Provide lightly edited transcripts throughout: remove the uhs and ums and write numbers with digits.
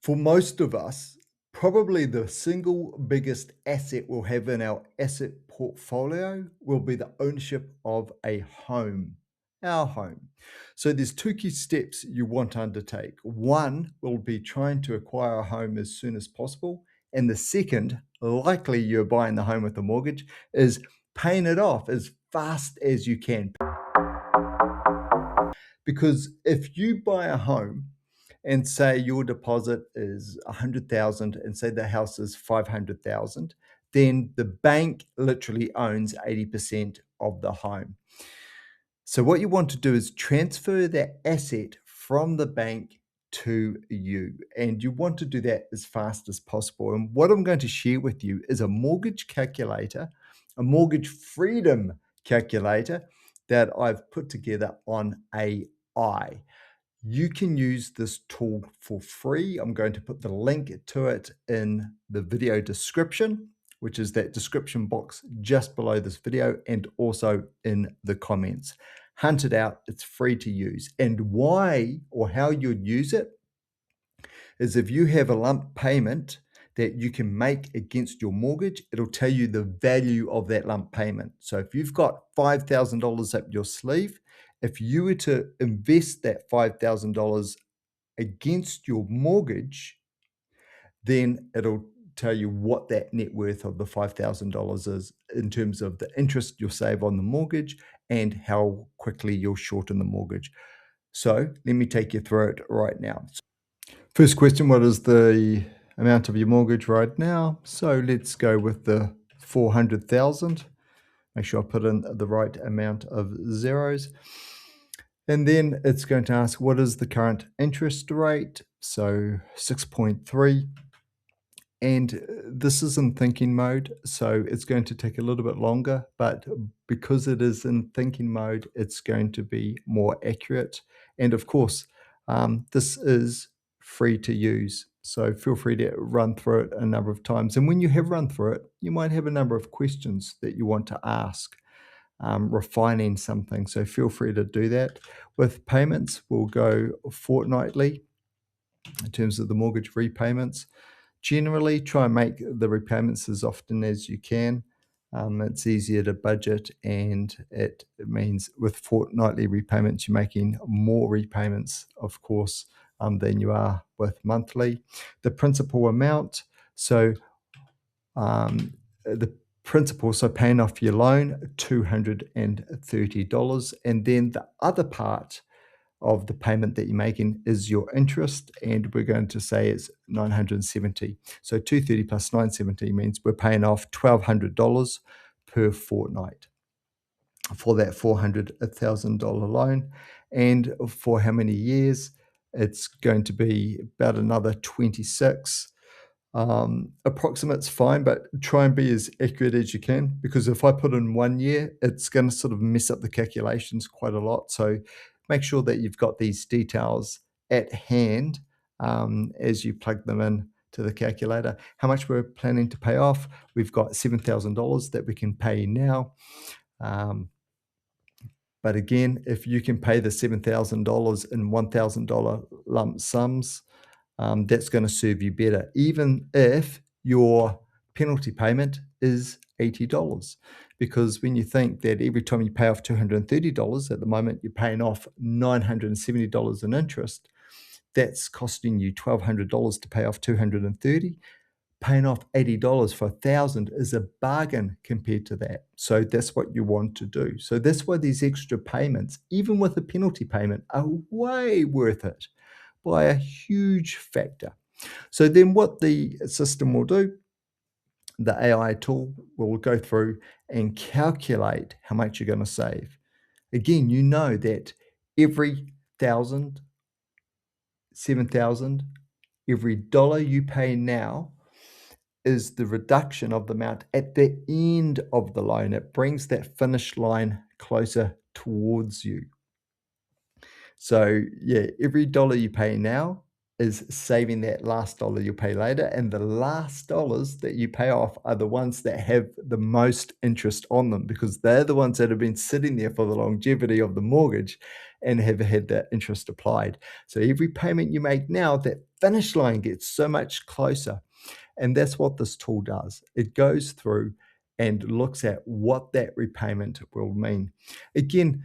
For most of us, probably the single biggest asset we'll have in our asset portfolio will be the ownership of a home, our home. So there's two key steps you want to undertake. One will be trying to acquire a home as soon as possible. And the second, likely you're buying the home with a mortgage, is paying it off as fast as you can. Because if you buy a home and say your deposit is 100,000 and say the house is 500,000, then the bank literally owns 80% of the home. So what you want to do is transfer that asset from the bank to you, and you want to do that as fast as possible. And what I'm going to share with you is a mortgage calculator, a mortgage freedom calculator that I've put together on AI. You can use this tool for free. I'm going to put the link to it in the video description, which is that description box just below this video and also in the comments. Hunt it out, it's free to use. And why or how you'd use it is if you have a lump payment that you can make against your mortgage, it'll tell you the value of that lump payment. So if you've got $5,000 up your sleeve, if you were to invest that $5,000 against your mortgage, then it'll tell you what that net worth of the $5,000 is in terms of the interest you'll save on the mortgage and how quickly you'll shorten the mortgage. So let me take you through it right now. First question, what is the amount of your mortgage right now? So let's go with the 400,000. Make sure I put in the right amount of zeros. And then it's going to ask, what is the current interest rate? So 6.3. And this is in thinking mode, so it's going to take a little bit longer, but because it is in thinking mode, it's going to be more accurate. And of course, this is free to use. So feel free to run through it a number of times. And when you have run through it, you might have a number of questions that you want to ask, refining something. So feel free to do that. With payments, we'll go fortnightly in terms of the mortgage repayments. Generally, try and make the repayments as often as you can. It's easier to budget, and it means with fortnightly repayments, you're making more repayments, of course, than you are with monthly. The principal amount, so the principal, so paying off your loan, $230, and then the other part of the payment that you're making is your interest, and we're going to say it's 970. So 230 plus 970 means we're paying off $1,200 per fortnight for that $400,000 loan. And for how many years? It's going to be about another 26. Approximate's fine, but try and be as accurate as you can, because if I put in 1 year, it's going to sort of mess up the calculations quite a lot. So make sure that you've got these details at hand as you plug them in to the calculator. How much we're planning to pay off? We've got $7,000 that we can pay now. But again, if you can pay the $7,000 in $1,000 lump sums, that's going to serve you better, even if your penalty payment is $80. Because when you think that every time you pay off $230, at the moment you're paying off $970 in interest, that's costing you $1,200 to pay off $230. Paying off $80 for $1,000 is a bargain compared to that. So that's what you want to do. So that's why these extra payments, even with a penalty payment, are way worth it by a huge factor. So then what the system will do, the AI tool will go through and calculate how much you're going to save. Again, you know that every 1,000, 7,000, every dollar you pay now is the reduction of the amount at the end of the loan. It brings that finish line closer towards you. So yeah, every dollar you pay now is saving that last dollar you'll pay later. And the last dollars that you pay off are the ones that have the most interest on them, because they're the ones that have been sitting there for the longevity of the mortgage. and have had that interest applied. So every payment you make now, that finish line gets so much closer. And that's what this tool does. It goes through and looks at what that repayment will mean. Again,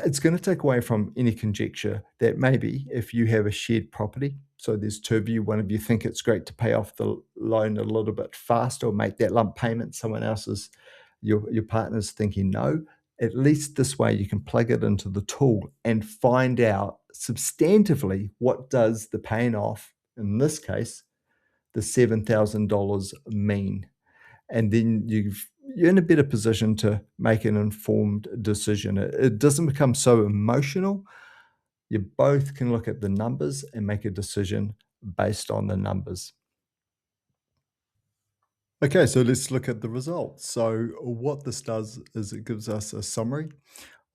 it's going to take away from any conjecture that maybe if you have a shared property, so there's two of you, one of you think it's great to pay off the loan a little bit faster or make that lump payment, someone else's, your partner's thinking no. At least this way you can plug it into the tool and find out substantively what does the paying off, in this case, the $7,000 mean. And then you're in a better position to make an informed decision. It doesn't become so emotional. You both can look at the numbers and make a decision based on the numbers. Okay, so let's look at the results. So what this does is it gives us a summary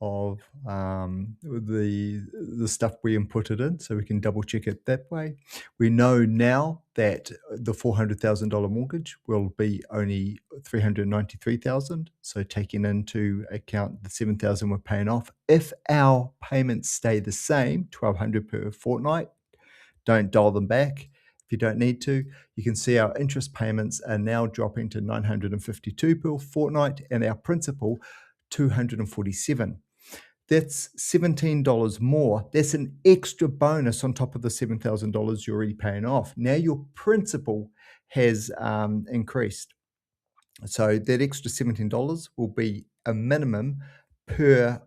of the stuff we inputted in, so we can double check it that way. We know now that the $400,000 mortgage will be only $393,000. So taking into account the $7,000 we're paying off, if our payments stay the same, $1,200 per fortnight, don't dial them back. If you don't need to, you can see our interest payments are now dropping to $952 per fortnight, and our principal $247. That's $17 more. That's an extra bonus on top of the $7,000 you're already paying off. Now your principal has increased. So that extra $17 will be a minimum per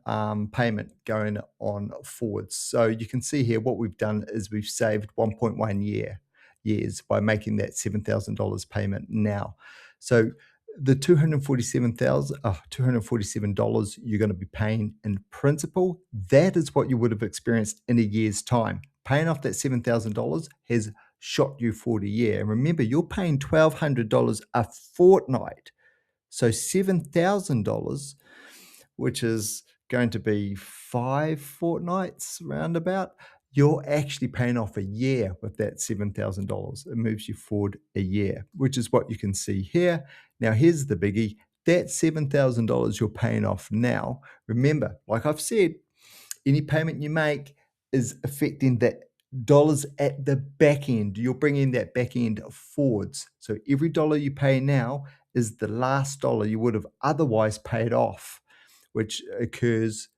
payment going on forwards. So you can see here what we've done is we've saved 1.1 years by making that $7,000 payment now. So the $247 you're going to be paying in principal, that is what you would have experienced in a year's time. Paying off that $7,000 has shot you forward a year. And remember, you're paying $1,200 a fortnight. So $7,000, which is going to be 5 fortnights roundabout, you're actually paying off a year with that $7,000. It moves you forward a year, which is what you can see here. Now, here's the biggie. That $7,000 you're paying off now, remember, like I've said, any payment you make is affecting the dollars at the back end. You're bringing that back end forwards. So every dollar you pay now is the last dollar you would have otherwise paid off, which accrues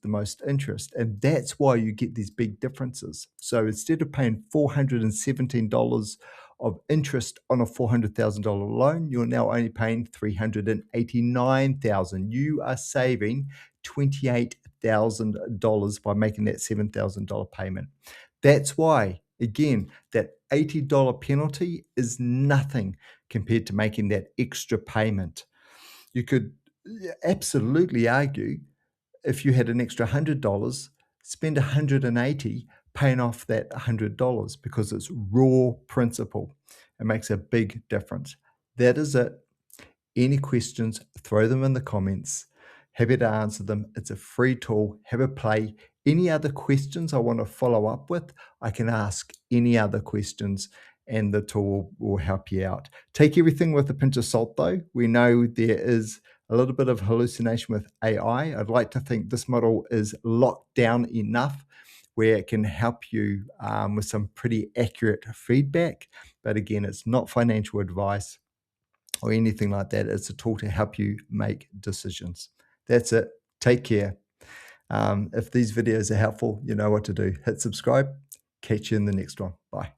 the most interest. And that's why you get these big differences. So instead of paying $417 of interest on a $400,000 loan, you're now only paying $389,000. You are saving $28,000 by making that $7,000 payment. That's why, again, that $80 penalty is nothing compared to making that extra payment. You could absolutely argue if you had an extra $100, spend $180 paying off that $100 because it's raw principal. It makes a big difference. That is it. Any questions, throw them in the comments. Happy to answer them. It's a free tool. Have a play. Any other questions I want to follow up with, I can ask any other questions and the tool will help you out. Take everything with a pinch of salt though. We know there is a little bit of hallucination with AI. I'd like to think this model is locked down enough where it can help you with some pretty accurate feedback. But again, it's not financial advice or anything like that. It's a tool to help you make decisions. That's it. Take care. If these videos are helpful, you know what to do. Hit subscribe. Catch you in the next one. Bye.